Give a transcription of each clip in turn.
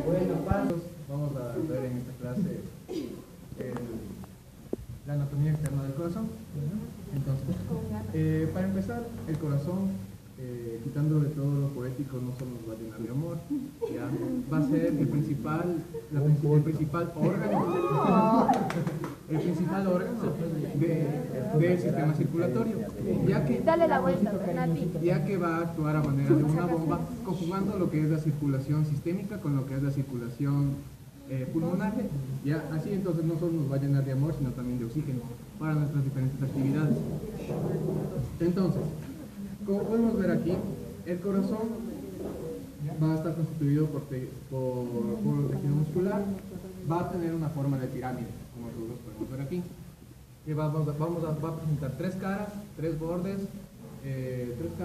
Bueno, pasos, vamos a ver en esta clase la anatomía externa del corazón. Entonces, para empezar, el corazón, quitándole todo lo poético, no solo nos va a llenar de amor, ¿ya? Va a ser el principal órgano, el principal órgano del sistema circulatorio, Dale la vuelta, Nati. ya que va a actuar a manera de una bomba, conjugando lo que es la circulación sistémica con lo que es la circulación pulmonar. Ya, así entonces no solo nos va a llenar de amor, sino también de oxígeno para nuestras diferentes actividades. Entonces, como podemos ver aquí, el corazón va a estar constituido por tejido muscular, va a tener una forma de pirámide, como nosotros podemos ver aquí. Y va a presentar tres caras, tres bordes y tres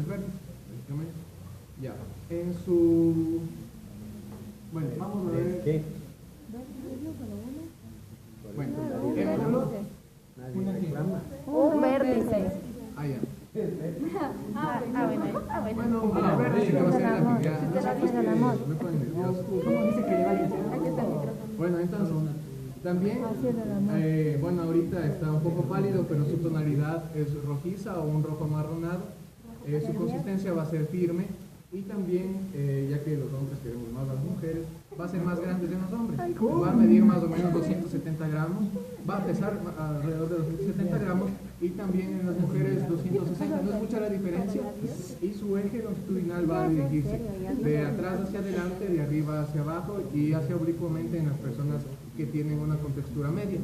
vértices, básicamente. Ya, en su... Bueno, vamos a ver... Bueno, Un vértice. Ah, ya. Bueno. Bueno, el vértice que va a ser la actividad. Si te la viene el amor. Me ponen nervioso. Aquí está el micrófono. Bueno, entonces, también, bueno, ahorita está un poco pálido, pero su tonalidad es rojiza o un rojo amarronado. Su consistencia va a ser firme y también, ya que los hombres queremos más a las mujeres, va a ser más grande de los hombres. Va a medir más o menos 270 gramos, va a pesar alrededor de 270 gramos y también en las mujeres 260. No es mucha la diferencia y su eje longitudinal va a dirigirse de atrás hacia adelante, de arriba hacia abajo y hacia oblicuamente en las personas que tienen una contextura media.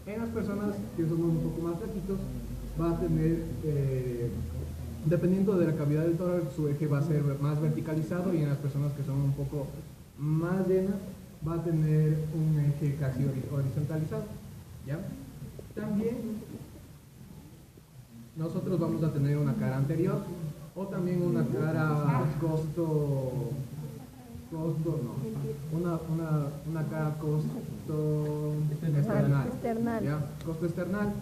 En las personas que somos un poco más flaquitos va a tener, dependiendo de la cavidad del tórax, su eje va a ser más verticalizado y en las personas que son un poco más llenas va a tener un eje casi horizontalizado, ¿ya? También nosotros vamos a tener una cara anterior o también una cara una cara costo external, ¿ya? Costo external,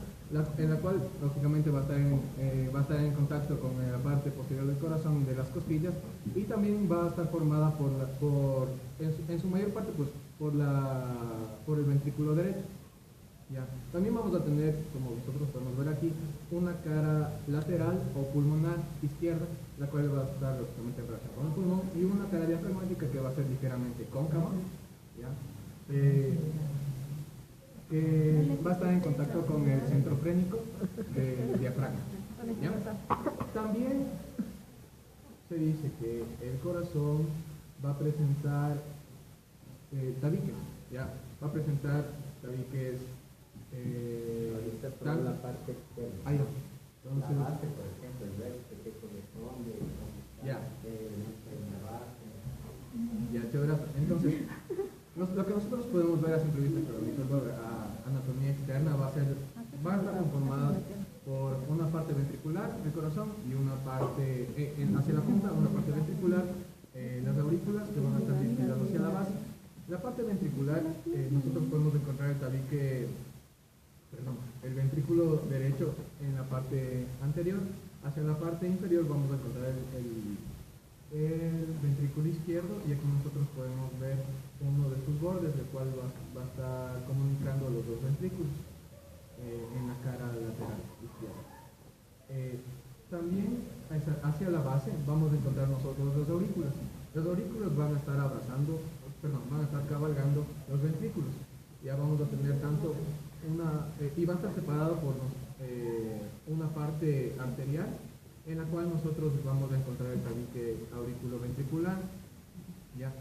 en la cual lógicamente va a estar en contacto con la parte posterior del corazón de las costillas y también va a estar formada en su mayor parte pues por el ventrículo derecho. Ya. También vamos a tener, como nosotros podemos ver aquí, una cara lateral o pulmonar izquierda, la cual va a estar lógicamente relacionada con el pulmón, y una cara diafragmática que va a ser ligeramente cóncava, ¿ya? Que va a estar en contacto con el centro frénico del diafragma, ¿ya? También se dice que el corazón va a presentar tabiques, ¿ya? Va a presentar tabiques la parte externa. ahí va. Entonces, La base, por ejemplo, el vértice que corresponde, ya, la base. ya, chévere. Entonces, lo que nosotros podemos ver a simple vista, pero anatomía externa va a estar conformada por una parte ventricular del corazón y una parte hacia la punta, una parte ventricular, las aurículas que van a estar dirigidas hacia la base. La parte ventricular, nosotros podemos encontrar el ventrículo derecho en la parte anterior. Hacia la parte inferior vamos a encontrar el ventrículo izquierdo, y aquí nosotros podemos ver uno de sus bordes, el cual va a estar comunicando los dos ventrículos en la cara lateral izquierda. También hacia la base vamos a encontrar nosotros las aurículas. Las aurículas van a estar cabalgando los ventrículos. Ya vamos a tener tanto y va a estar separado por una parte arterial, en la cual nosotros vamos a encontrar el tabique auriculoventricular. ¿Ya?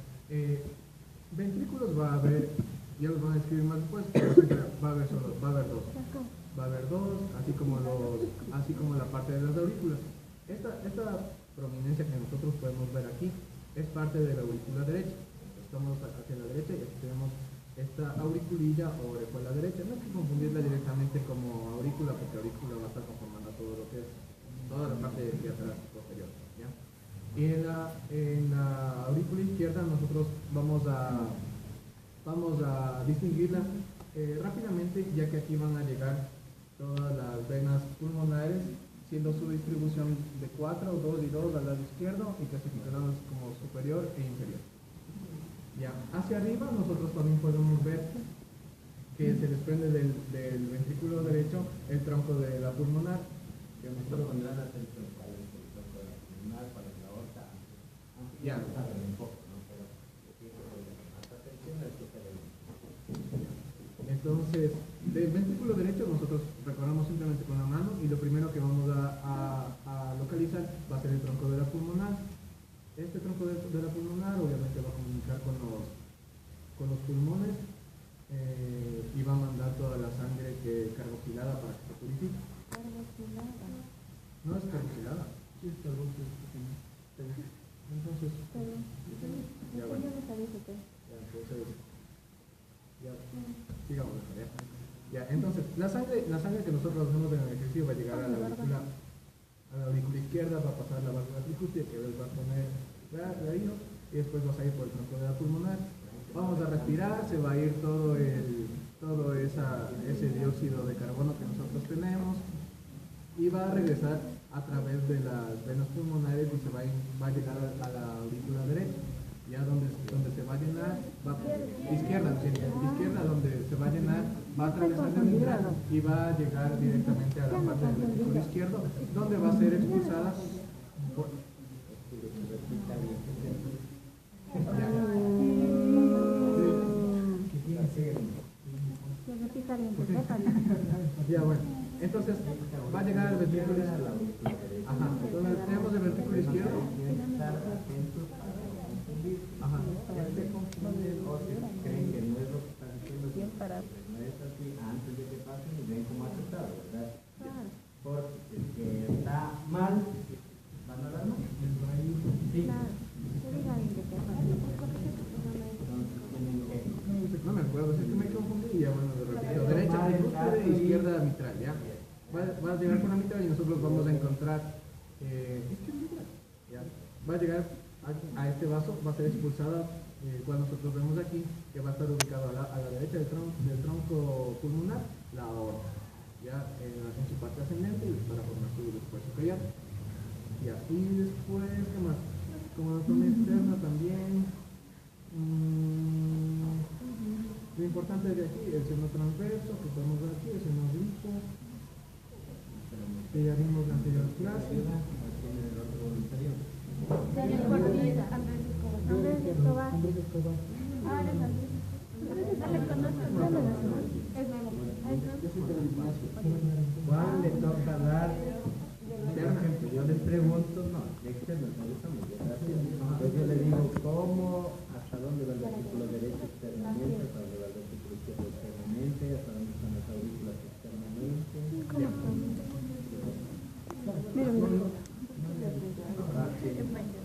Ventrículos va a haber, ya los van a escribir más después, pero va a haber dos. Va a haber dos, así como la parte de las aurículas. Esta prominencia que nosotros podemos ver aquí es parte de la aurícula derecha. Estamos hacia la derecha y aquí tenemos esta auriculilla o orejuela derecha. No hay que confundirla directamente como aurícula, porque aurícula va a estar conformando todo lo que es toda la parte de atrás posterior, ¿ya? Y en la aurícula izquierda nosotros vamos a distinguirla rápidamente, ya que aquí van a llegar todas las venas pulmonares siendo su distribución de 4, 2 y 2 al lado izquierdo y clasificados como superior e inferior. Ya, hacia arriba nosotros también podemos ver que se desprende del ventrículo derecho el tronco de la pulmonar. Que nosotros pondrán acento en cuál es el tronco de la pulmonar, cuál es la aorta. ya. No saben un poco, ¿no? Pero sí que más atención es que se ve. Entonces, del ventrículo derecho nosotros recorremos simplemente con la mano y lo primero que vamos a localizar va a ser el tronco de la pulmonar. Este tronco de la pulmonar obviamente va a comunicar con los pulmones y va a mandar toda la sangre carboxilada para que se purifique. No es carboxilada, sí es carboxilada. Entonces, ya bueno. Ya, entonces, ya, sigamos mejor, ya. Ya, entonces, la sangre que nosotros hacemos en el ejercicio va a llegar a la aurícula izquierda, va a pasar la válvula tricúspide que va a poner la hilo, y después vas a ir por el tronco de la pulmonar. Vamos a respirar, se va a ir todo ese dióxido de carbono que nosotros tenemos y va a regresar a través de las venas pulmonares y va a llegar a la aurícula derecha, ya donde se va a llenar, izquierda donde se va a llenar, va a atravesar la mitral y va a llegar directamente a la parte del ventrículo izquierdo, donde va a ser expulsada por... Ya, bueno, entonces va a llegar al ventrículo izquierdo. Ajá, entonces tenemos el ventrículo izquierdo. Ajá. Se confunden o creen que no es lo que están diciendo. No es así antes de que pasen y ven cómo aceptar, ¿verdad? Porque el que está mal, van a dar mal. Sí. No me acuerdo, si es que me confundí y ya bueno, lo repito. Derecha tricúspide, izquierda mitral, ¿ya? Va a llegar por la mitral y nosotros vamos a encontrar ¿ya? Va a llegar a este vaso, va a ser expulsada, el cual nosotros vemos aquí, que va a estar ubicado a la derecha del tronco pulmonar, la aorta, ya en su parte ascendente y para formar su esfuerzo cardíaco. Ya, y después, ¿qué más? Como anatomía externa también. Lo importante de aquí, el seno transverso, que podemos ver aquí, el seno oblicuo, ya vimos la anterior clase. ¿Cuál le toca dar? Por ejemplo, yo les pregunto, no, externo, entonces yo le digo, ¿cómo, hasta dónde va el ventrículo derecho externamente, hasta dónde va el ventrículo izquierdo externamente, hasta dónde están las aurículas externamente?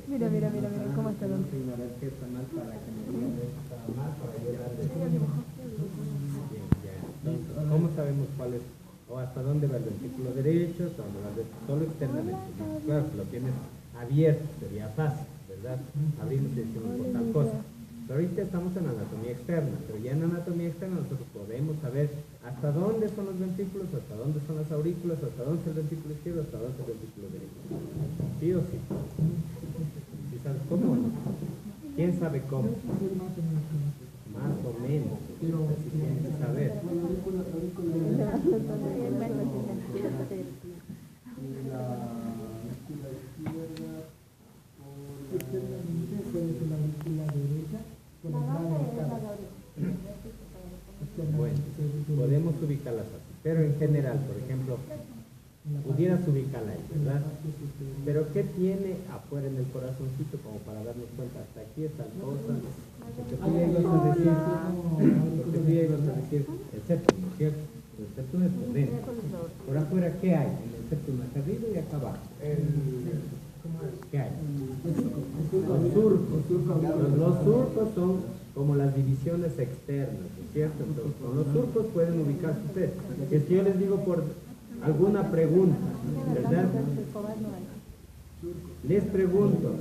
Mira, cómo está Vamos a ignorar que está mal para que me digan que está mal para ayudarle. Bien, ya. Entonces, ¿cómo sabemos cuál es, o hasta dónde va el ventrículo derecho, hasta dónde va el ventrículo, solo externamente? Claro, si lo tienes abierto sería fácil, ¿verdad? Abrimos y decimos por tal cosa. Pero ahorita estamos en anatomía externa, pero ya en anatomía externa nosotros podemos saber hasta dónde son los ventrículos, hasta dónde son las aurículas, hasta dónde es el ventrículo izquierdo, hasta dónde es el ventrículo derecho. ¿Sí o sí? ¿Sí sabes cómo? ¿Quién sabe cómo? Más o menos. Pero si tienen que saber. Bueno, podemos ubicarlas así, pero en general, por ejemplo, pudieras ubicarla ahí, ¿verdad? Pero ¿qué tiene afuera en el corazoncito como para darnos cuenta? Hasta aquí están cosas. Porque tú ibas a decir el séptimo, ¿cierto? El séptimo es por dentro. Por afuera, ¿qué hay? En el séptimo acá arriba y acá abajo. ¿Qué hay? Los surcos. Los surcos son como las divisiones externas, ¿no es cierto? Entonces, con los surcos pueden ubicarse ustedes. Si es que yo les digo por alguna pregunta, ¿verdad? Les pregunto,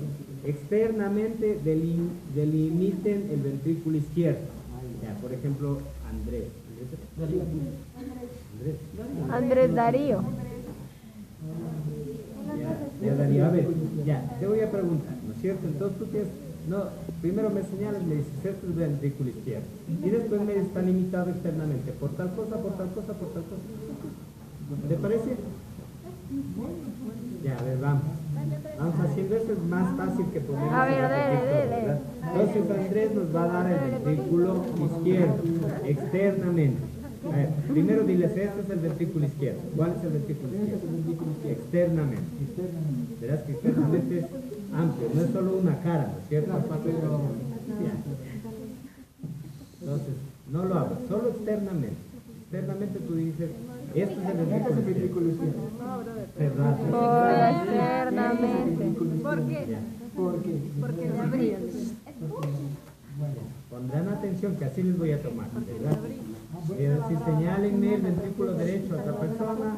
externamente delimiten el ventrículo izquierdo. Ya, por ejemplo, Andrés. Andrés Darío. Ya, Darío, a ver, ya, te voy a preguntar, ¿no es cierto? Entonces tú tienes, no, primero me señalas, me dices, esto es el ventrículo izquierdo, y después me está limitado externamente, por tal cosa, por tal cosa, por tal cosa. ¿Te parece? Ya, a ver, vamos. Vamos haciendo eso, es más fácil que poner. A ver, dele. Entonces Andrés nos va a dar el ventrículo izquierdo, externamente. A ver, primero diles, este es el ventrículo izquierdo. ¿Cuál es el ventrículo izquierdo? Externamente. Verás que externamente es amplio, no es solo una cara, ¿no es cierto? Ya. Entonces, no lo hago, solo externamente. Externamente tú dices, este es el ventrículo izquierdo. Cerrado. Por externamente. ¿Por qué? Ya. Porque le abrí. Pondrán atención que así les voy a tomar, ¿verdad? Es decir, señálenme el ventrículo derecho a otra persona,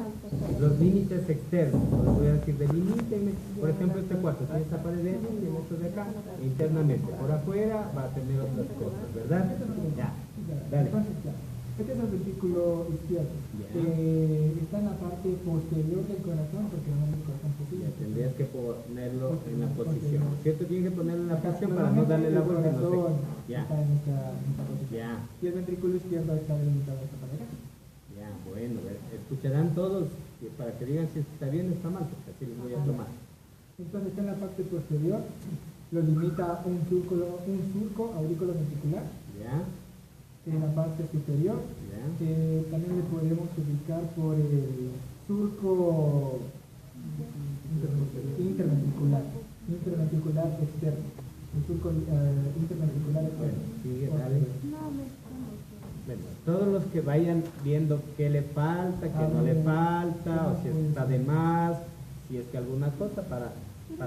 los límites externos. Les voy a decir, delimítenme, por ejemplo, este cuarto tiene esta pared dentro, tiene esto de acá, internamente. Por afuera va a tener otras cosas, ¿verdad? Ya, dale. Este es el ventrículo izquierdo. Está en la parte posterior del corazón, porque no es el corazón Ya posible. tendrías que ponerlo en la posición, ¿cierto? Tienes que ponerlo en la posición para no darle la vuelta, no sé. Ya, Está en esta posición. ya, Y el ventrículo izquierdo está delimitado de esta manera. ya, bueno, escucharán todos para que digan si está bien o está mal, porque así les voy a tomar. Entonces está en la parte posterior, lo limita un surco aurículo ventricular. Ya, En la parte superior, ya, también le podemos ubicar por el surco interventricular externo. El surco interventricular bueno, externo. sigue, dale. Bueno, todos los que vayan viendo qué le falta, qué no le falta, o si está de más, si es que alguna cosa para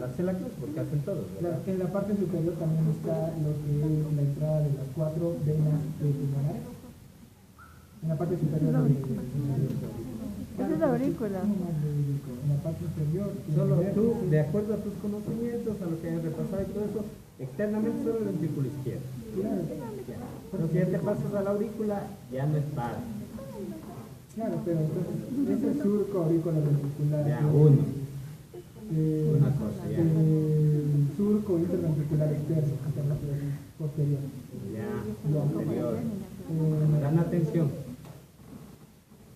hacer la clase, porque hacen todos, ¿verdad? En la parte superior también está lo que es la entrada de las 4 venas pulmonares. En la parte superior de Esa es la aurícula. En la parte inferior. Solo tú, de acuerdo a tus conocimientos, a lo que hayas repasado y todo eso, externamente solo el ventrículo izquierdo. Entonces, si ya te pasas a la aurícula, ya no es par. Claro, pero entonces, ese surco aurículo ventricular. Ya, uno. Una cosa, ya. El surco interventricular externo, posterior. Ya, anterior. Eh, Dan atención.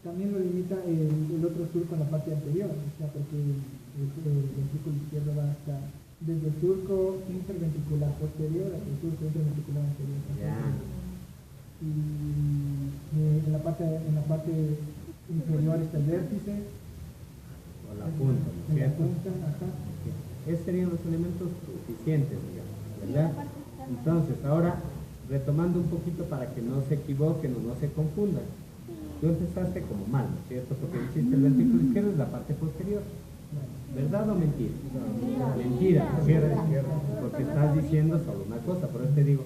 También lo limita el otro surco en la parte anterior, o sea, porque el ventrículo izquierdo va hasta desde el surco interventricular posterior hasta el surco interventricular anterior. Ya. Y en la parte inferior está el vértice. O la punta, ¿no es En la cierto? punta, ajá. Esos serían los elementos suficientes, digamos, ¿verdad? Entonces, ahora, retomando un poquito para que no se equivoquen o no se confundan. Tú empezaste como mal, ¿no es cierto? Porque dijiste el ventrículo izquierdo es la parte posterior. ¿Verdad o mentira? Mentira, ¿no es cierto? Porque estás diciendo solo una cosa, por eso te digo,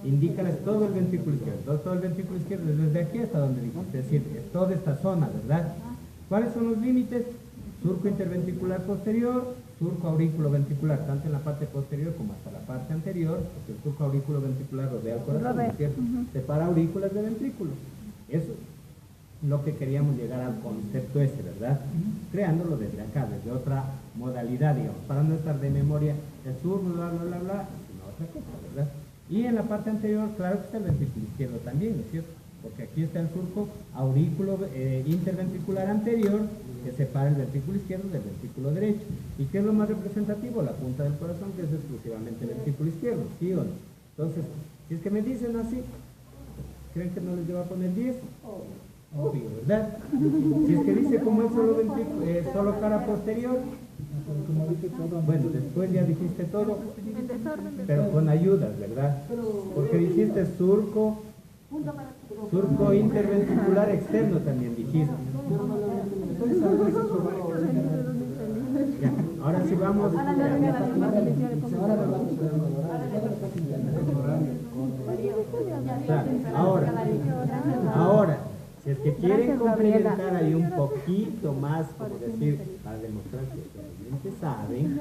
indícales todo el ventrículo izquierdo. Entonces, todo el ventrículo izquierdo es desde aquí hasta donde dijiste, es decir, es toda esta zona, ¿verdad? ¿Cuáles son los límites? Surco interventricular posterior, surco aurículo ventricular, tanto en la parte posterior como hasta la parte anterior, porque el surco aurículo ventricular rodea el corazón, ¿no es cierto? Separa aurículas de ventrículos. Eso es lo que queríamos llegar al concepto ese, ¿verdad? Creándolo desde acá, desde otra modalidad, digamos, para no estar de memoria el surco, bla, bla, bla, bla, sino otra cosa, ¿verdad? Y en la parte anterior, claro que está el ventrículo izquierdo también, ¿no es cierto? Porque aquí está el surco aurículo interventricular anterior que separa el ventrículo izquierdo del ventrículo derecho. ¿Y qué es lo más representativo? La punta del corazón, que es exclusivamente el ventrículo izquierdo, ¿sí o no? Entonces, si es que me dicen así, ¿creen que no les llevo a poner 10? Obvio, ¿verdad? Si es que dice como es solo, solo cara posterior, Como dice todo. bueno, después ya dijiste todo, En desorden. pero con ayudas, ¿verdad? Porque dijiste surco interventricular externo también dijiste. Ya, ahora sí vamos. Ahora, si es que quieren complementar ahí un poquito más, como decir, para demostrar que realmente saben,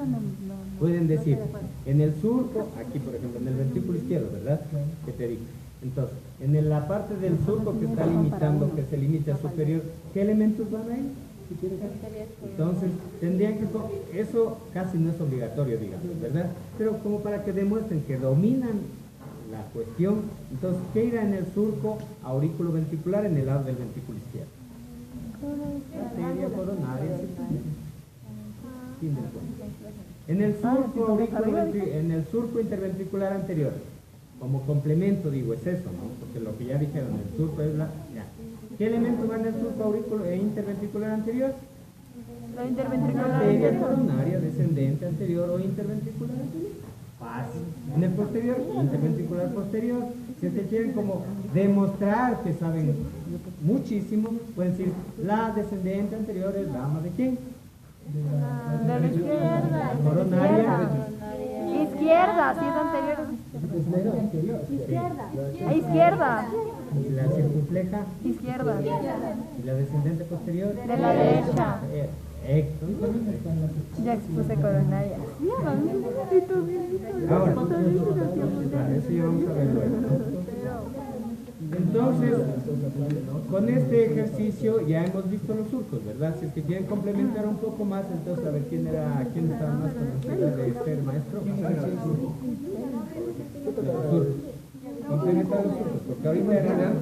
pueden decir, en el surco, aquí por ejemplo, en el ventrículo izquierdo, ¿verdad? Que te digo. Entonces, en la parte del surco que está limitando, que es el límite superior, ¿qué elementos van ahí? si quieres. Entonces, tendrían que, eso casi no es obligatorio, digamos, ¿verdad? Pero como para que demuestren que dominan la cuestión, entonces, ¿qué irá en el surco aurículo ventricular en el lado del ventrículo izquierdo? Arteria coronaria. Fin del cuento. En el surco interventricular anterior, como complemento digo, es eso, ¿no? Porque lo que ya dijeron, el surco es la... Ya. ¿Qué elemento va en el surco aurículo interventricular anterior? La interventricular Arteria anterior. coronaria descendente anterior o interventricular anterior. Fácil. En el posterior, interventricular posterior. Si ustedes quieren como demostrar que saben muchísimo, pueden decir, la descendente anterior es rama de quién? De la izquierda. Coronaria. Izquierda, si es anterior. Es la anterior. A izquierda. Y la circunfleja. Izquierda. Y la descendente posterior. De la derecha. Entonces, Ya expuse coronaria. ahora, eso ya vamos a ver luego. Entonces, con este ejercicio ya hemos visto los surcos, ¿verdad? Si es que quieren complementar un poco más, entonces a ver quién estaba más conocida de ser maestro. Los surcos. Complementar los surcos, porque ahorita eran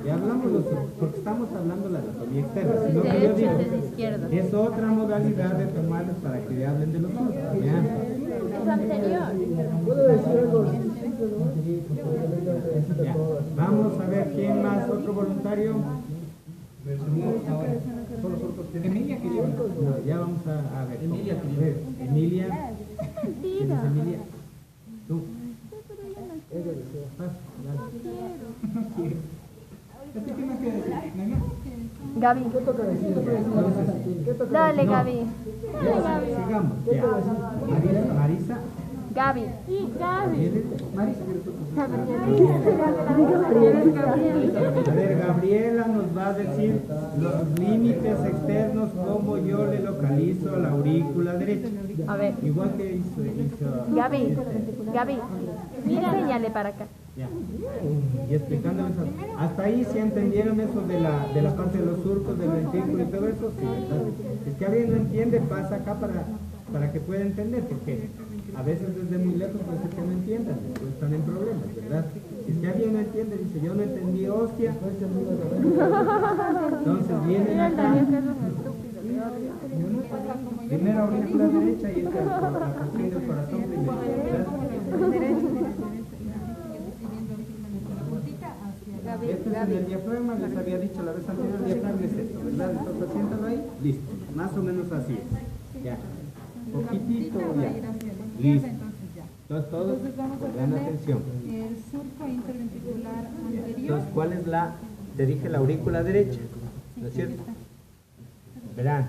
y hablamos los surcos, porque estamos hablando de la anatomía externa, sino que yo digo, es otra modalidad de tomarlos para que ya hablen de los surcos, ¿ya? Ya. Vamos a ver quién más, otro voluntario. Emilia quería. No, ya vamos a ver. Emilia. Emilia. ¿Quién es Emilia? Tú. ¿Qué más quieres decir? ¿Nana? Gaby. Dale, No. Gaby. Sigamos. Ya. Marisa. Gaby. A ver, Gabriela nos va a decir los límites externos, cómo yo le localizo a la aurícula derecha. A ver. Igual que hizo Gaby. Enséñale para acá. ya. Y explicándoles hasta ahí si entendieron eso de la parte de los surcos, del ventrículo y todo eso, sí. Entonces, es que alguien no entiende, pasa acá para que pueda entender, porque a veces desde muy lejos puede ser que no entiendan, después están en problemas, ¿verdad? Si es que alguien no entiende, dice, yo no entendí, hostia, entonces vienen acá, primero aurícula derecha y esta es la cuestión del corazón primero, ¿verdad? Este es el diafragma, les había dicho la vez anterior, el diafragma es esto, ¿verdad? Entonces siéntalo ahí, listo, más o menos así es, ya, poquitito, ya, listo. Entonces todos pongan atención. El surco interventricular anterior. Entonces, ¿cuál es te dije la aurícula derecha, ¿no es cierto? Verán,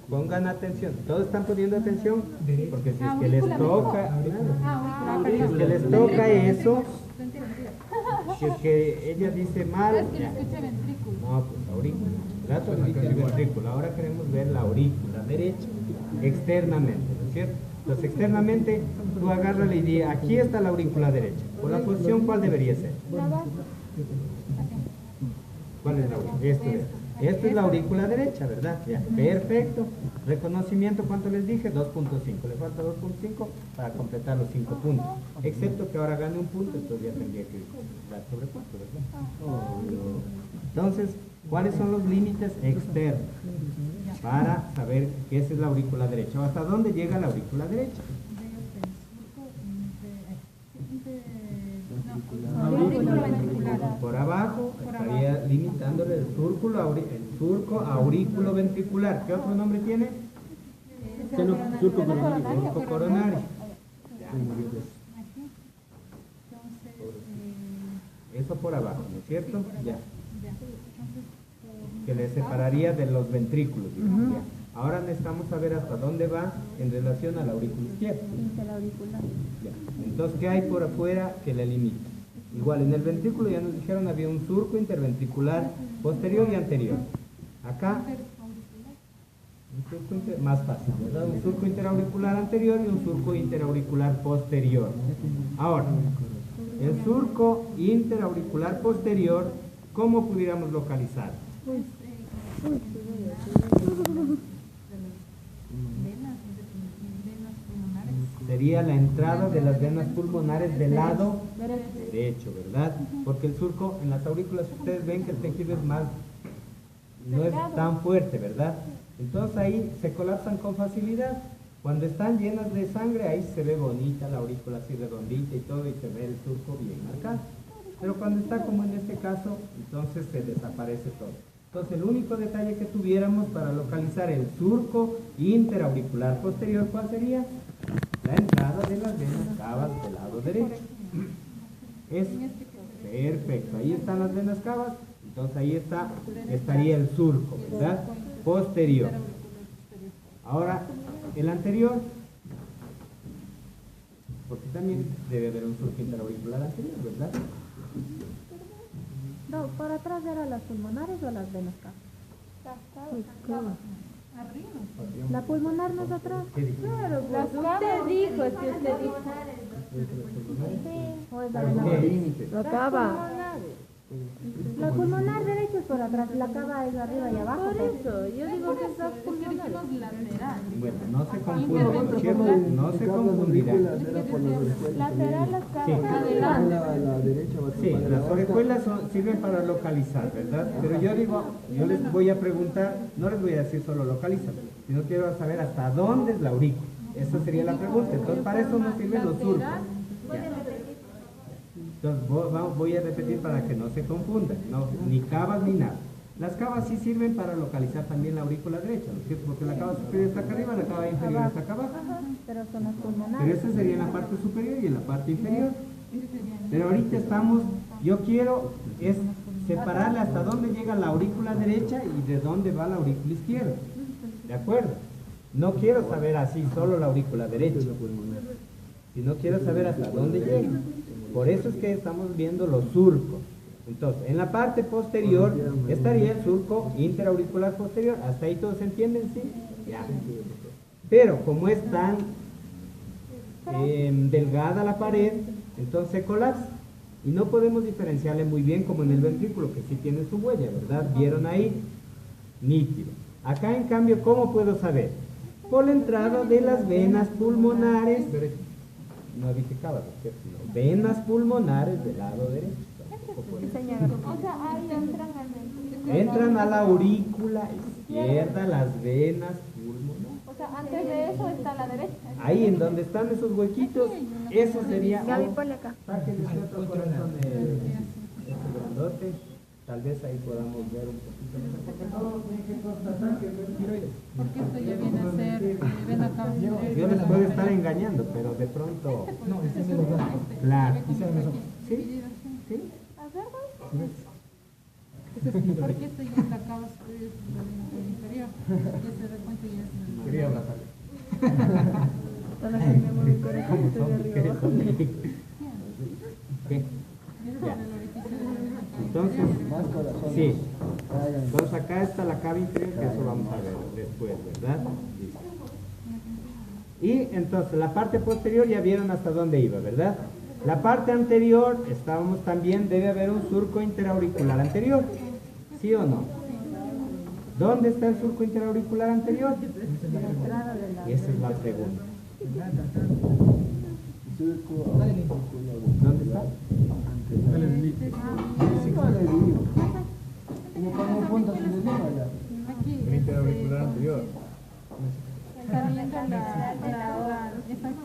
pongan atención, ¿todos están poniendo atención? Porque si es que les toca, si es que les toca eso, si es que ella dice mal, ya. No, pues aurícula, trato de decir ventrículo, ahora queremos ver la aurícula derecha, externamente, ¿no es cierto? Entonces, externamente, tú agárrale y di, aquí está la aurícula derecha. Por la posición, ¿cuál debería ser? ¿Cuál es la aurícula? Esto es la aurícula derecha, ¿verdad? Ya, perfecto. Reconocimiento, ¿cuánto les dije? 2.5. Le falta 2.5 para completar los 5 puntos. Excepto que ahora gane un punto, entonces ya tendría que dar sobre 4, ¿verdad? Entonces, ¿cuáles son los límites externos? Para saber que esa es la aurícula derecha. ¿O hasta dónde llega la aurícula derecha? Por abajo estaría limitándole el surco aurículo ventricular. ¿Qué otro nombre tiene? Surco coronario. Eso por abajo, ¿no es cierto? Ya. Que le separaría de los ventrículos, digamos, ya. Ahora necesitamos saber hasta dónde va en relación a la aurícula izquierda. Ya. Entonces, ¿qué hay por afuera que le limita? Igual, en el ventrículo ya nos dijeron había un surco interventricular posterior y anterior. Acá, más fácil, ¿verdad? Un surco interauricular anterior y un surco interauricular posterior. Ahora, el surco interauricular posterior, ¿cómo pudiéramos localizar? Sería la entrada de las venas pulmonares del lado derecho, ¿verdad? Porque el surco en las aurículas, ustedes ven que el tejido es más, no es tan fuerte, ¿verdad? Entonces ahí se colapsan con facilidad. Cuando están llenas de sangre, ahí se ve bonita la aurícula así redondita y todo, y se ve el surco bien marcado. Pero cuando está como en este caso, entonces se desaparece todo. Entonces el único detalle que tuviéramos para localizar el surco interauricular posterior, ¿cuál sería? La entrada de las venas cavas del lado derecho. Es perfecto. Ahí están las venas cavas, entonces ahí estaría el surco, ¿verdad? Posterior. Ahora, el anterior, porque también debe haber un surco interauricular anterior, ¿verdad? No, por atrás eran las pulmonares o las venas cavas. La pulmonar no es atrás. ¿Qué dijo? Claro, Las usted dijo, es que usted dijo. o es la ¿Pero vena qué? la cava. La pulmonar derecha es por atrás, la cava es arriba y abajo. Por eso, yo digo que esas pulmonares lateral. Bueno, no se confundan, ¿no es cierto? No se confundirán. Lateral las Sí. cavas. La derecha va a Sí, las orejuelas sirven para localizar, ¿verdad? Pero yo digo, yo les voy a preguntar, no les voy a decir solo localizan, sino quiero saber hasta dónde es la aurícula. Esa sería la pregunta. Entonces, para eso nos sirven los surcos. Ya. Entonces, voy a repetir para que no se confundan, no, ni cavas ni nada. Las cavas sí sirven para localizar también la aurícula derecha, ¿no es cierto? Porque la cava superior está acá arriba, la cava inferior está acá abajo. Pero son las Pero pulmonares. esa sería en la parte superior y en la parte inferior. Pero ahorita estamos, yo quiero es separarle hasta dónde llega la aurícula derecha y de dónde va la aurícula izquierda. ¿De acuerdo? No quiero saber así solo la aurícula derecha, sino quiero saber hasta dónde llega. Por eso es que estamos viendo los surcos. Entonces, en la parte posterior estaría el surco interauricular posterior. ¿Hasta ahí todos entienden? ¿Sí? Ya. Pero como es tan delgada la pared, entonces se colapsa. Y no podemos diferenciarle muy bien como en el ventrículo, que sí tiene su huella, ¿verdad? ¿Vieron ahí? Nítido. Acá, en cambio, ¿cómo puedo saber? Por la entrada de las venas pulmonares. No dije cava, ¿cierto? No. Venas pulmonares del lado derecho. O sea, ahí entran al Entran a la aurícula izquierda las venas pulmonares. O sea, antes de eso está la derecha. Ahí en donde están esos huequitos, eso sería. Gaby, ponle acá. Sáquenle otro corazón este grandote. Tal vez ahí podamos ver un poquito mejor. Porque todos tienen que constatar que es tiroides. Porque esto ya viene a ser, ven acá. Yo les puedo estar engañando, pero de pronto. No, este es el lugar. Claro. Sí. ¿Sí? Porque esto ya es la cava superior y el inferior. Ya se da cuenta ya es el Quería abrazarle. Solo que me mueve el corazón, ¿Cómo estoy son? arriba ¿Qué abajo. son? ¿Qué? Ya. El orificio de la cava Entonces, Más corazón. sí. Entonces acá está la cava inferior, que eso vamos a ver después, ¿verdad? Listo. Y entonces la parte posterior ya vieron hasta dónde iba, ¿verdad? La parte anterior, estábamos también, debe haber un surco interauricular anterior, ¿sí o no? ¿Dónde está el surco interauricular anterior? Esa es la pregunta. ¿Dónde está? Como cuando un punto se le diga ya. aquí. El interauricular anterior. Está viendo la hora. Exacto.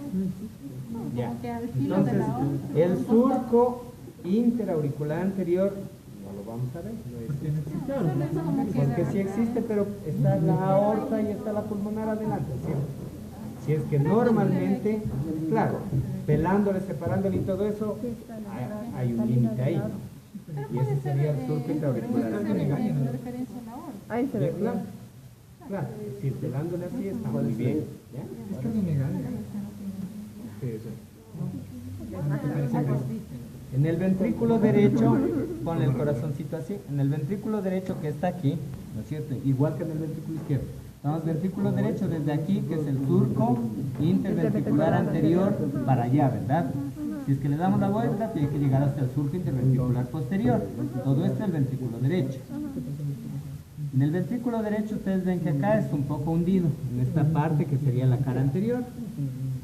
Ya. Como que al filo de Entonces, la hora. el surco interauricular anterior, no lo vamos a ver, no existe. Porque sí existe, pero está la aorta y está la pulmonar adelante, ¿cierto? Si es que normalmente, claro, pelándole, separándole y todo eso, hay un límite ahí, ¿no? Y ese sería el surco interauricular anterior. En referencia a la hora. Ahí se ve. Claro, claro, si pelándole así está muy bien, ¿ya? En el ventrículo derecho, ponle el corazoncito así, en el ventrículo derecho que está aquí, ¿no es cierto? Igual que en el ventrículo izquierdo, Entonces, ventrículo derecho desde aquí, que es el surco interventricular anterior, para allá, ¿verdad? Si es que le damos la vuelta, tiene que llegar hasta el surco interventricular posterior. Todo esto es el ventrículo derecho. En el ventrículo derecho ustedes ven que acá es un poco hundido, en esta parte que sería la cara anterior,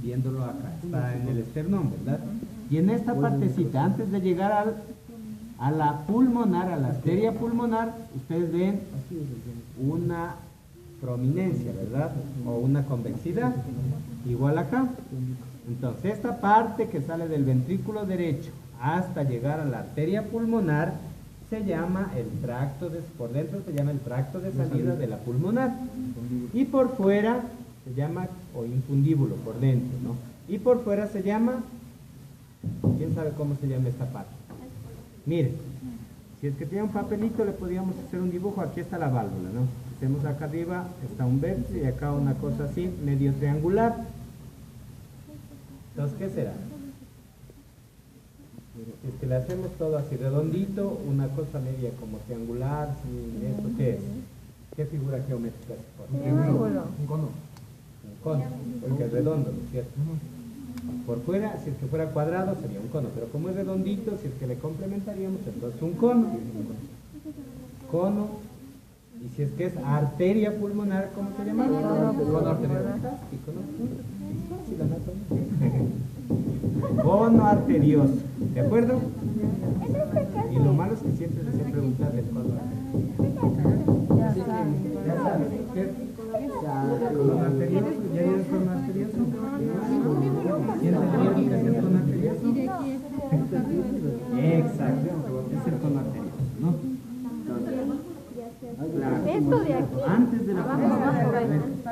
viéndolo acá, está en el esternón, ¿verdad? Y en esta partecita, antes de llegar a la pulmonar, a la arteria pulmonar, ustedes ven una prominencia, ¿verdad? O una convexidad, igual acá. Entonces, esta parte que sale del ventrículo derecho hasta llegar a la arteria pulmonar se llama el tracto de, por dentro se llama el tracto de salida de la pulmonar, y por fuera se llama, o infundíbulo por dentro, ¿no? Y por fuera se llama, ¿quién sabe cómo se llama esta parte? Miren, si es que tiene un papelito le podríamos hacer un dibujo. Aquí está la válvula, ¿no? Hacemos acá arriba, está un vértice y acá una cosa así, medio triangular. Entonces, ¿qué será? Si es que le hacemos todo así redondito, una cosa media como triangular, sin esto, ¿qué es? ¿Qué figura geométrica se forma? Un cono. Un cono, porque es redondo, ¿no es cierto? Por fuera, si es que fuera cuadrado, sería un cono, pero como es redondito, si es que le complementaríamos, entonces un cono. Cono, y si es que es arteria pulmonar, ¿cómo se llama? Cono arterial. Fantástico, ¿no? Sí, la anatomía. Cono arterioso, ¿de acuerdo? Y lo malo es que siempre les he preguntado del cono arterioso. Ya saben. Ya sabes, ¿qué? ¿Cono arterioso? ¿Ya hay el cono arterioso? ¿Quién entendieron qué es el cono arterioso? Y de aquí hasta arriba. Exacto, es el cono arterioso, ¿no? Claro. Esto de aquí. Antes de la Abajo, abajo,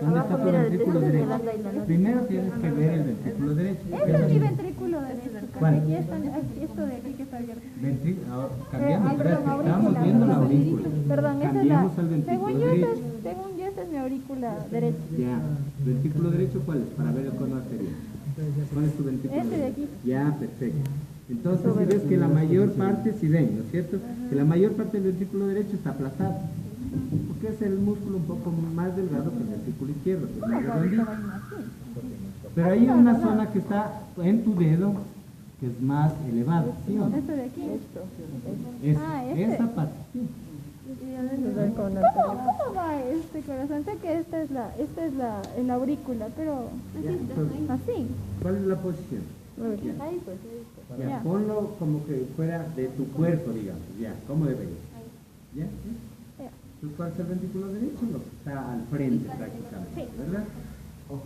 ¿dónde está tu ventrículo derecho? Primero tienes que ver el ventrículo derecho. Este es mi ventrículo derecho. ¿Cuál? Aquí está, esto de aquí que está abierto. Ahora, cambiamos, Ay, perdón, espérate, aurícula. estamos viendo la aurícula. Perdón, esta es la. Cambiamos al ventrículo Según yo, derecho. según yo, esta es mi aurícula derecha. Ya, ventrículo derecho, ¿cuál es? Para ver el cono arterial. ¿Cuál es tu ventrículo Este de derecho? aquí. Ya, perfecto. Entonces, si ves que la mayor parte, si ven, ¿no es cierto? Que la mayor parte del ventrículo derecho está aplastado. Porque es el músculo un poco más delgado que el ventrículo izquierdo, que es más redondito. Pero hay una zona que está en tu dedo, que es más elevada, ¿sí o no? Este de aquí. Es, Ah, este. esa parte, sí. ¿Cómo va este corazón? Sé que esta es la aurícula, pero Ya, entonces, así. ¿cuál es la posición? Ahí pues. Ya, Ya. ponlo como que fuera de tu cuerpo, digamos, ya, ¿cómo debería? ¿Ya? Entonces, ¿cuál es el ventrículo derecho? Lo que está al frente prácticamente, ¿verdad?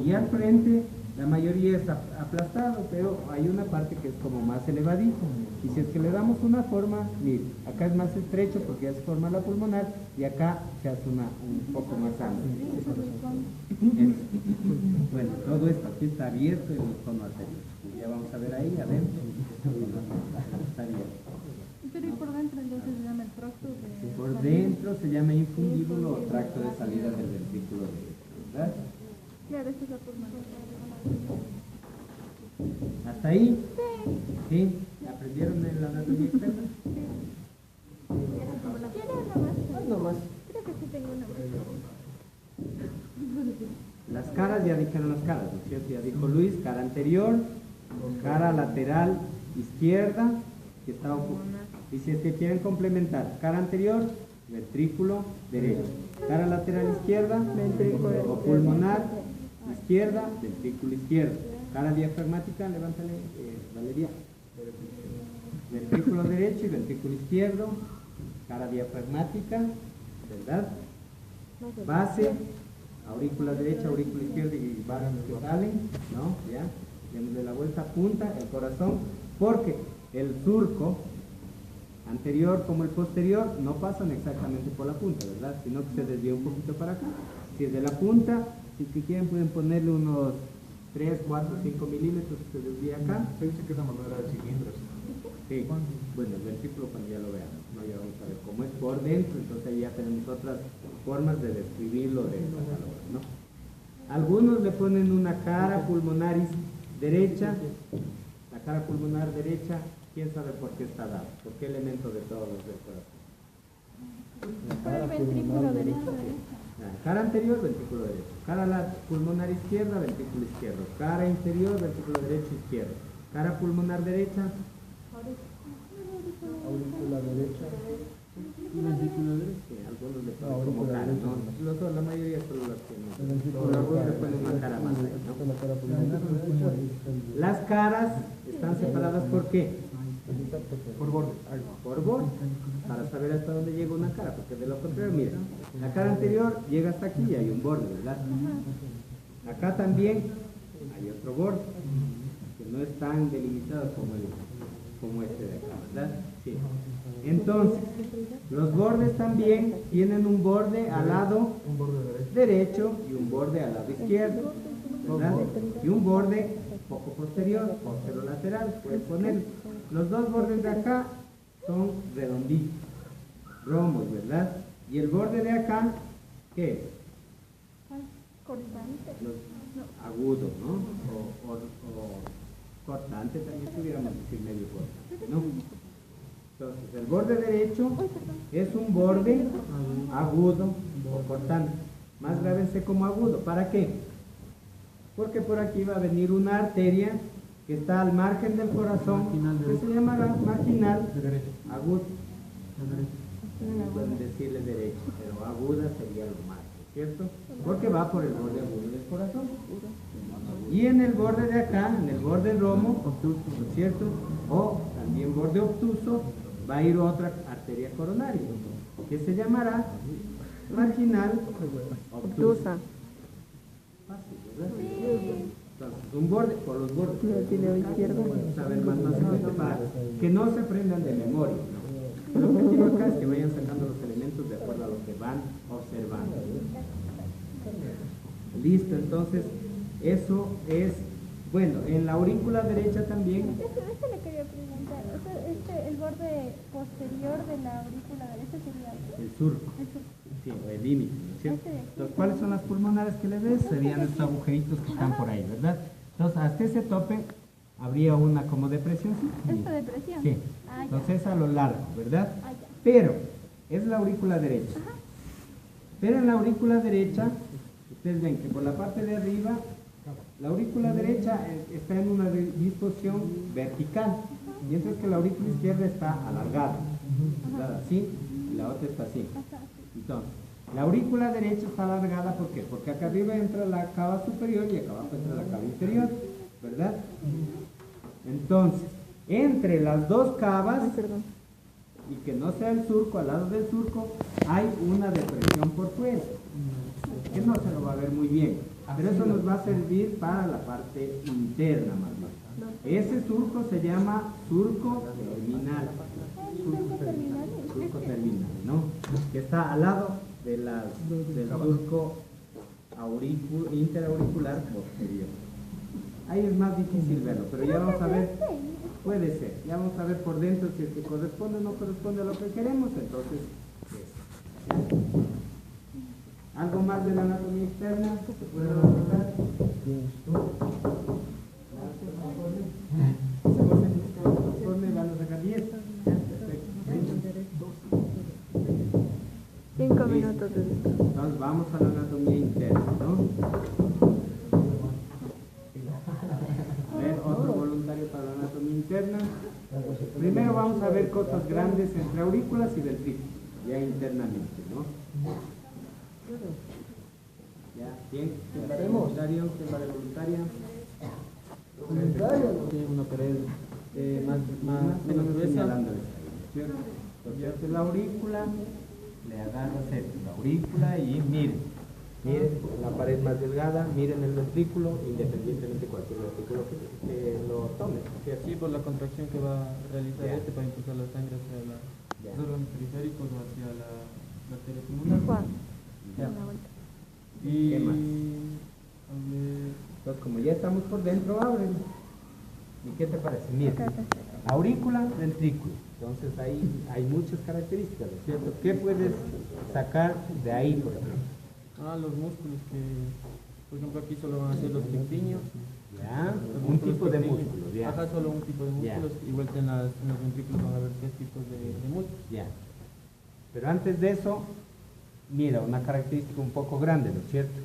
Y al frente, la mayoría está aplastado, pero hay una parte que es como más elevadita. Y si es que le damos una forma, mire, acá es más estrecho porque ya se forma la pulmonar y acá se hace un poco más amplio. Eso. Bueno, todo esto aquí está abierto el cono arterioso. Ya vamos a ver ahí adentro. Está abierto. Pero y por dentro entonces se llama el tracto de... Por dentro se llama infundíbulo o tracto de salida del ventrículo derecho, ¿verdad? Claro, esta es la pulmonar. ¿Hasta ahí? Sí. ¿Aprendieron en la anatomía externa? ¿Tiene una más? Creo que sí tengo una más. Las caras, ya dijeron las caras, ¿no es cierto? Ya dijo Luis, cara anterior, cara lateral izquierda, que está ocupada. Y si es que quieren complementar, cara anterior, ventrículo derecho. Cara lateral izquierda, ventrículo o pulmonar izquierda, ventrículo izquierdo. Cara diafragmática, levántale, Valeria. Ventrículo derecho y ventrículo izquierdo. Cara diafragmática, ¿verdad? Base, aurícula derecha, aurícula izquierda y varas que salen, ¿no? Ya, démosle la vuelta, punta, el corazón, porque el surco anterior como el posterior no pasan exactamente por la punta, ¿verdad? Sino que se desvía un poquito para acá. Si es de la punta, si es que quieren pueden ponerle unos 3, 4, 5 milímetros que se desvía acá. Se dice que es la manera de cilindros. Sí, bueno, el ventrículo cuando ya lo veamos, ¿no? Ya vamos a ver cómo es por dentro, entonces ahí ya tenemos otras formas de describirlo de esta calor, ¿no? Algunos le ponen una cara pulmonaris derecha, la cara pulmonar derecha, quién sabe por qué está dada, por qué elemento de todos los del corazón. Por el ventrículo derecho. Cara anterior, ventrículo derecho. Cara pulmonar izquierda, ventrículo izquierdo. Cara inferior, ventrículo derecho, izquierdo. Cara pulmonar derecha. Aurícula derecha. Ventrículo derecho. Sí, algunos le ponen como cara, ¿no? La mayoría solo las que no. El ventrículo Algunos le derecha. ponen una cara más ahí, ¿no? La cara pulmonar derecha. Las caras están separadas ¿por qué? Por borde. Por borde, para saber hasta dónde llega una cara, porque de lo contrario, mira, la cara anterior llega hasta aquí y hay un borde, ¿verdad? Acá también hay otro borde, que no es tan delimitado como este de acá, ¿verdad? Sí. Entonces, los bordes también tienen un borde al lado derecho y un borde al lado izquierdo, ¿verdad? Y un borde poco posterior, posterolateral, puedes poner. Los dos bordes de acá son redonditos, romos, ¿verdad? Y el borde de acá, ¿qué es? Agudo, ¿no? O cortante, también pudiéramos decir medio cortante, ¿no? Entonces, el borde derecho es un borde agudo o cortante. Más grábense como agudo. ¿Para qué? Porque por aquí va a venir una arteria que está al margen del corazón, que se llamará marginal aguda. Pueden decirle derecho, pero aguda sería lo más, ¿cierto? Porque va por el borde agudo del corazón. Y en el borde de acá, en el borde romo, obtuso, ¿no es cierto? O también borde obtuso, va a ir otra arteria coronaria, que se llamará marginal obtusa. Fácil, ¿verdad? Entonces, un borde por los bordes. Saber más fácilmente para que no se aprendan de memoria, ¿no? El objetivo acá es que vayan sacando los elementos de acuerdo a lo que van observando. Listo, entonces, eso es, bueno, en la aurícula derecha también. Eso le quería preguntar. O sea, el borde posterior de la aurícula derecha sería El surco. Sí, o el límite, ¿no es cierto? Entonces, ¿cuáles son las pulmonares que le ves? Serían estos agujeritos que están por ahí, ¿verdad? Entonces, hasta ese tope habría una como depresión, ¿sí? ¿Esta depresión? Sí. Ah, ya. Entonces, a lo largo, ¿verdad? Ah, ya. Pero, es la aurícula derecha. Pero en la aurícula derecha, ustedes ven que por la parte de arriba, la aurícula derecha está en una disposición vertical, mientras que la aurícula izquierda está alargada, ¿verdad? Así, y la otra está así. Entonces, la aurícula derecha está alargada, ¿por qué? Porque acá arriba entra la cava superior y acá abajo entra la cava inferior, ¿verdad? Entonces, entre las dos cavas, y que no sea el surco, al lado del surco, hay una depresión por fuera, que no se lo va a ver muy bien, pero eso nos va a servir para la parte interna más bien. Ese surco se llama surco terminal. Surco terminal, ¿no? Que está al lado de del surco interauricular posterior. Ahí es más difícil verlo, pero ya vamos a ver, puede ser, ya vamos a ver por dentro si es que corresponde o no corresponde a lo que queremos, entonces, ¿algo más de la anatomía externa que se pueda verificar? Conforme van a sacar 10. 5 minutos de descanso. Entonces vamos a la anatomía interna, ¿no? A ver, otro voluntario para la anatomía interna. Primero vamos a ver cosas grandes entre aurículas y ventrículos, ya internamente, ¿no? ¿Ya? ¿Quién? ¿Quién va de voluntario? ¿Quién va de voluntaria? Sí, uno querer menos gruesa. Señalándoles ahí, ¿cierto? Entonces la aurícula, le agarras esto, la aurícula y miren la pared más delgada, miren el ventrículo, independientemente de cualquier ventrículo que lo tome, ¿cierto? Sí, por la contracción que va a realizar para impulsar la sangre hacia los órganos periféricos o hacia la arteria pulmonar. Ya. Y ¿Qué más? a ver, Entonces, como ya estamos por dentro, ábrelo. ¿Y qué te parece? Mira, aurícula, ventrículo. Entonces ahí hay muchas características, ¿no es cierto? ¿Qué puedes sacar de ahí, por ejemplo? los músculos que, por ejemplo, aquí solo van a ser los pectiños. Ya, Los un músculos tipo de pectiños. músculos, ya. Ajá, solo un tipo de Ya. músculos. Igual que en los ventrículos van a haber 3 tipos de músculos. Ya. Pero antes de eso, mira, una característica un poco grande, ¿no es cierto?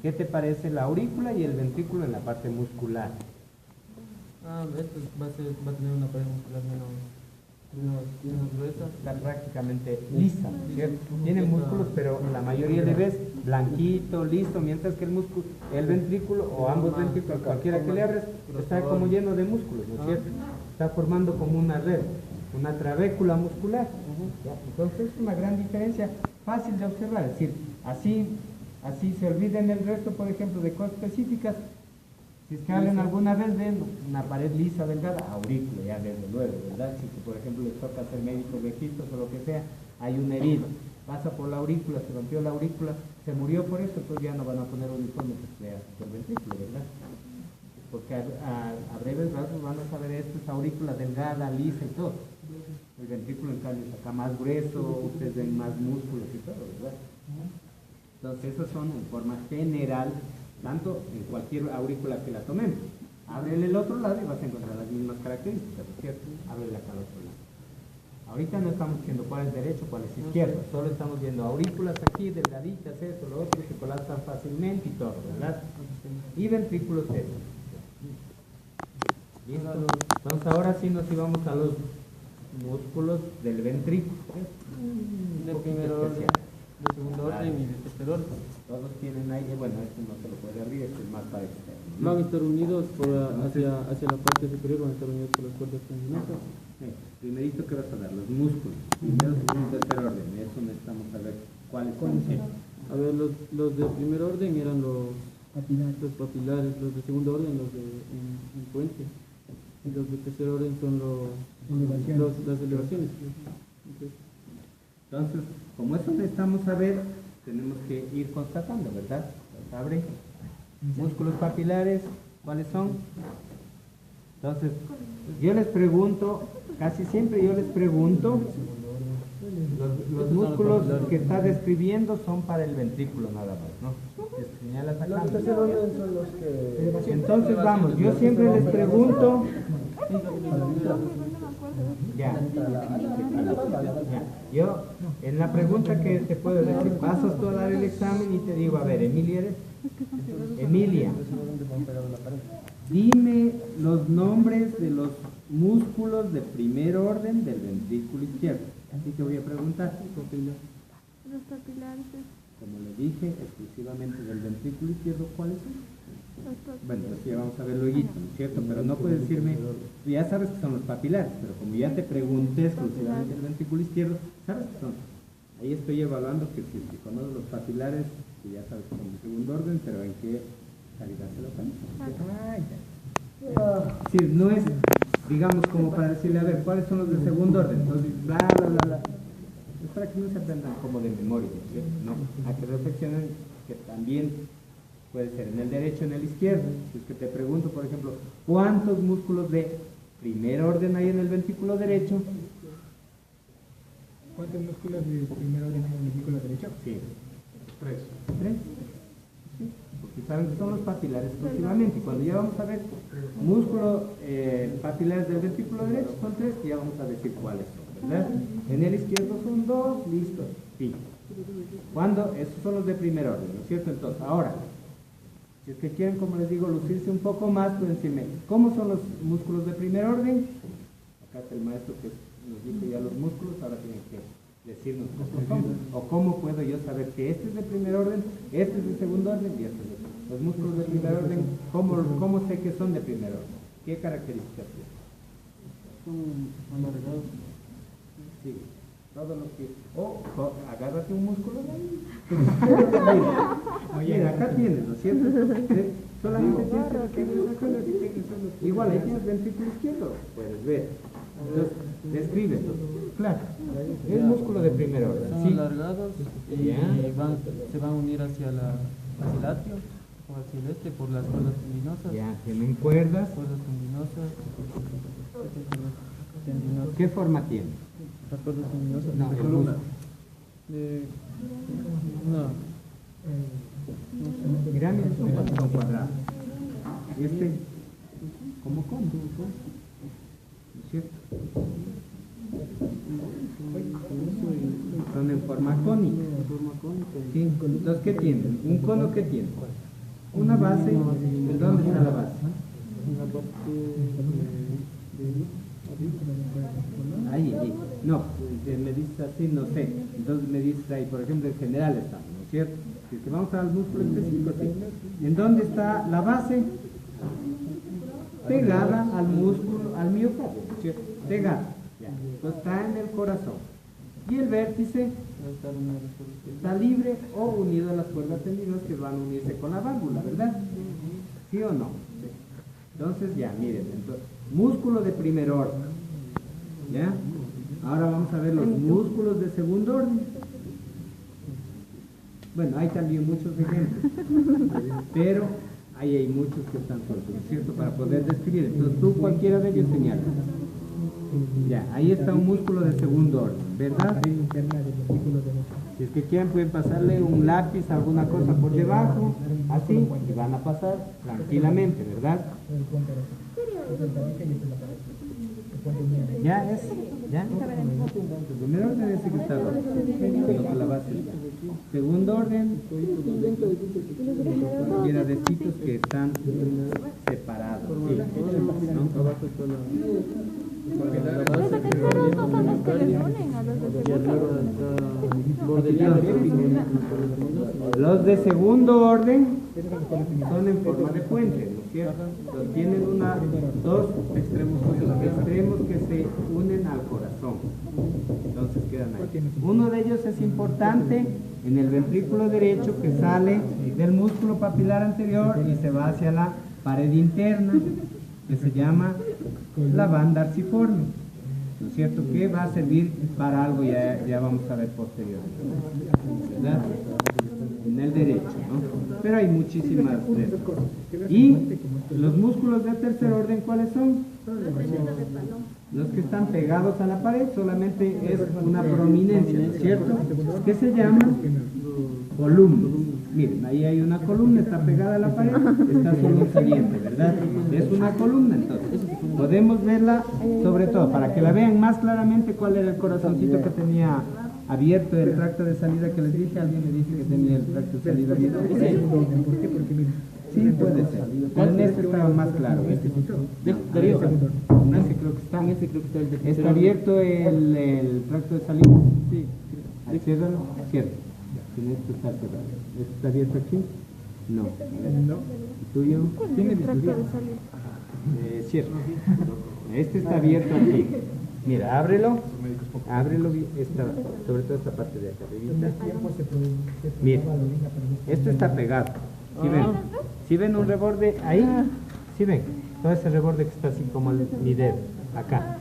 ¿Qué te parece la aurícula y el ventrículo en la parte muscular? Esto va a tener una pared muscular menos gruesa. Está prácticamente lisa, ¿no es cierto? Tiene músculos, pero la mayoría le ves blanquito, listo, mientras que el ventrículo, o ambos ventrículos, cualquiera que le abres, está como lleno de músculos, ¿no es cierto? Está formando como una red, una trabécula muscular. Entonces es una gran diferencia, fácil de observar, es decir, así se olviden el resto, por ejemplo, de cosas específicas. Si es que abren alguna vez, ven una pared lisa, delgada, aurícula, ya desde luego, ¿verdad? Si que, por ejemplo, les toca ser médicos viejitos o lo que sea, hay una herida, pasa por la aurícula, se rompió la aurícula, se murió por eso, entonces ya no van a poner uniforme que sea por el ventrículo, ¿verdad? Porque a breves rasgos van a saber esto es aurícula delgada, lisa y todo. El ventrículo, en cambio, es acá más grueso, ustedes ven más músculos y todo, ¿verdad? Entonces, esos son en forma general, tanto en cualquier aurícula que la tomemos. Ábrele el otro lado y vas a encontrar las mismas características, ¿cierto? Ábrele acá al otro lado. Ahorita no estamos viendo cuál es derecho, cuál es izquierdo, solo estamos viendo aurículas aquí, delgaditas, esto, lo otro, se colapsan fácilmente y todo, ¿verdad? Y ventrículos eso. ¿Listo? Entonces ahora sí nos íbamos a los músculos del ventrículo. De primer orden, de segundo orden y de tercer orden. Todos tienen ahí, bueno, este no se lo puede abrir, este es más para externo. Van a estar unidos hacia la parte superior, van a estar unidos por las cuerdas tendinosas. Primerito, ¿qué vas a dar? Los músculos. Primero, segundo, tercer orden. Eso necesitamos saber cuáles son. A ver, los de primer orden eran los papilares, los de segundo orden los de en puente, y los de tercer orden son las elevaciones. Entonces, como eso necesitamos saber, tenemos que ir constatando, ¿verdad? Los abre. Músculos papilares, ¿cuáles son? Entonces, yo les pregunto, casi siempre yo les pregunto, los músculos que está describiendo son para el ventrículo nada más, ¿no? Señalas acá. Entonces vamos, yo siempre les pregunto, ya, yo en la pregunta que te puedo decir, pasas tú a dar el examen y te digo, a ver, Emilia, dime los nombres de los músculos de primer orden del ventrículo izquierdo. Así te voy a preguntar. Los papilares. Como le dije, exclusivamente del ventrículo izquierdo, ¿cuáles son? Bueno, así ya vamos a ver luego, ¿no es cierto? Pero no puedes decirme, ya sabes que son los papilares, pero como ya te pregunté exclusivamente del ventrículo izquierdo, ¿sabes qué son? Ahí estoy evaluando que si conoces los papilares, que ya sabes que son de segundo orden, pero en qué calidad se lo ponen. Sí, no es, digamos, como para decirle, a ver, ¿cuáles son los de segundo orden? Entonces, bla, bla, bla, bla. Es para que no se aprendan como de memoria, ¿cierto? No, a que reflexionen que también puede ser en el derecho, en el izquierdo. Si es que te pregunto, por ejemplo, ¿cuántos músculos de primer orden hay en el ventrículo derecho? ¿Cuántos músculos de primer orden hay en el ventrículo derecho? Sí. 3. ¿Tres? Sí, porque saben que son los papilares exclusivamente. Cuando ya vamos a ver músculos papilares del ventrículo derecho, son 3, y ya vamos a decir cuáles son, ¿verdad? En el izquierdo son 2, listo, sí. ¿Cuándo? Esos son los de primer orden, ¿no es cierto? Entonces, ahora, si es que quieren, como les digo, lucirse un poco más, pueden decirme, ¿cómo son los músculos de primer orden? Acá está el maestro que nos dijo ya los músculos, ahora tienen que decirnos cómo son, o cómo puedo yo saber que este es de primer orden, este es de segundo orden y este es de... Los músculos de primer orden, ¿cómo sé que son de primer orden? ¿Qué características tienen? Son alargados. Sí, todo lo que... agárrate un músculo de ahí. Oye, acá tienes, ¿no es cierto? Solamente tienes que igual, ahí tienes ventrículo izquierdo, puedes ver. Entonces, descríbelo. Claro, es músculo de primer orden. Son Sí. alargados y se van a unir hacia el atrio o hacia el este por las cuerdas tendinosas. Ya, tienen cuerdas. Cuerdas tendinosas. ¿Qué forma tiene? Las cuerdas tendinosas. No, el músculo. No. Pirámides son cuadrados. Este, ¿cómo? ¿No es cierto? Son en forma cónica. Sí. Entonces, ¿qué tienen? ¿Un cono qué tiene? Una base. ¿En dónde está la base? En la parte Ahí. No, me dices así, no sé. Entonces me dices ahí, por ejemplo, en general estamos, ¿no es cierto? Si es que vamos al músculo específico, sí. ¿En dónde está la base? Pegada al músculo, al miocardio, ¿no es cierto? Pegada. Ya. Pues está en el corazón. Y el vértice está libre o unido a las cuerdas tendidas que van a unirse con la válvula, ¿verdad? ¿Sí o no? Sí. Entonces ya, miren, entonces, músculo de primer orden, ¿ya? Ahora vamos a ver los músculos de segundo orden. Bueno, hay también muchos ejemplos, pero ahí hay muchos que están sueltos, ¿cierto? Para poder describir. Entonces tú cualquiera de ellos señala. Ya, ahí está un músculo de segundo orden, ¿verdad? Si es que quieren pueden pasarle un lápiz, alguna cosa por debajo, así, y van a pasar tranquilamente, ¿verdad? Ya es, ya. Primer orden es el que está roto, sino que la base. Segundo orden, cualquiera de sitios que están separados. Sí, ¿no? Los de segundo orden son en forma de puente, ¿no es cierto? Entonces, tienen dos extremos que se unen al corazón. Entonces quedan ahí. Uno de ellos es importante en el ventrículo derecho, que sale del músculo papilar anterior y se va hacia la pared interna, que se llama la banda arciforme, ¿no es cierto? Que va a servir para algo, ya vamos a ver posteriormente, ¿verdad? En el derecho, ¿no? Pero hay muchísimas de esas. Y los músculos de tercer orden, ¿cuáles son? Los que están pegados a la pared, solamente es una prominencia, ¿no es cierto? ¿Qué se llama? Columnas. Miren, ahí hay una columna, está pegada a la pared, está sobresaliente, ¿verdad? Es una columna, entonces. Podemos verla, sobre todo, para que la vean más claramente cuál era el corazoncito que tenía abierto el tracto de salida que les dije. Alguien me dice que tenía el tracto de salida abierto. ¿Por qué? Porque mira. Sí, puede ser. Pero en este estaba más claro. Darío, En ese creo que está. ¿Está abierto el tracto de salida? Sí. Ciérralo. Cierto. En este está cerrado. ¿Este está abierto aquí? No. No. ¿El tuyo? Tiene bisturí. Cierto. Este está abierto aquí. Mira, ábrelo bien, sobre todo esta parte de acá. Mira, esto está pegado. ¿Sí ven? ¿Sí ven un reborde ahí? ¿Sí ven? Todo ese reborde que está así como mi dedo, acá.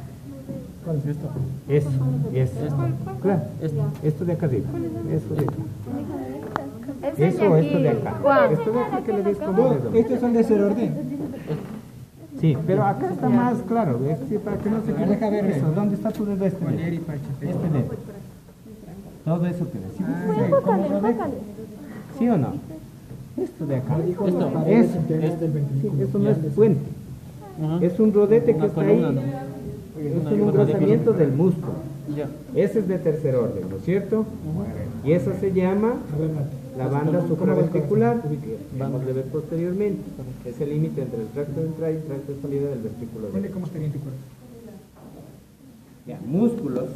¿Cuál es esto? Eso. Claro, esto de acá arriba. Eso de acá. Esto de acá. Esto de acá que le ves como dedo. Estos son de tercer orden. Sí, pero acá está más claro, ¿ves? Sí, para que no se quede. Deja ver eso. ¿Dónde está tu dedo? Este dedo. Todo eso que ves. ¿Sí? ¿Cómo lo ves? ¿Sí o no? Esto de acá. Eso no es puente. Es un rodete que está ahí. Es un engrosamiento del músculo. Ese es de tercer orden, ¿no es cierto? Y eso se llama la banda supraventricular. Vamos a ver posteriormente. Es el límite entre el tracto de entrada y el tracto de salida del ventrículo derecho. ¿Cómo estaría en tu cuerpo? Ya, músculos.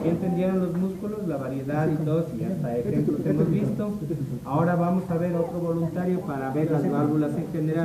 ¿Sí entendieron los músculos? La variedad y todo, y hasta ejemplos hemos visto. Ahora vamos a ver otro voluntario para ver las válvulas en general.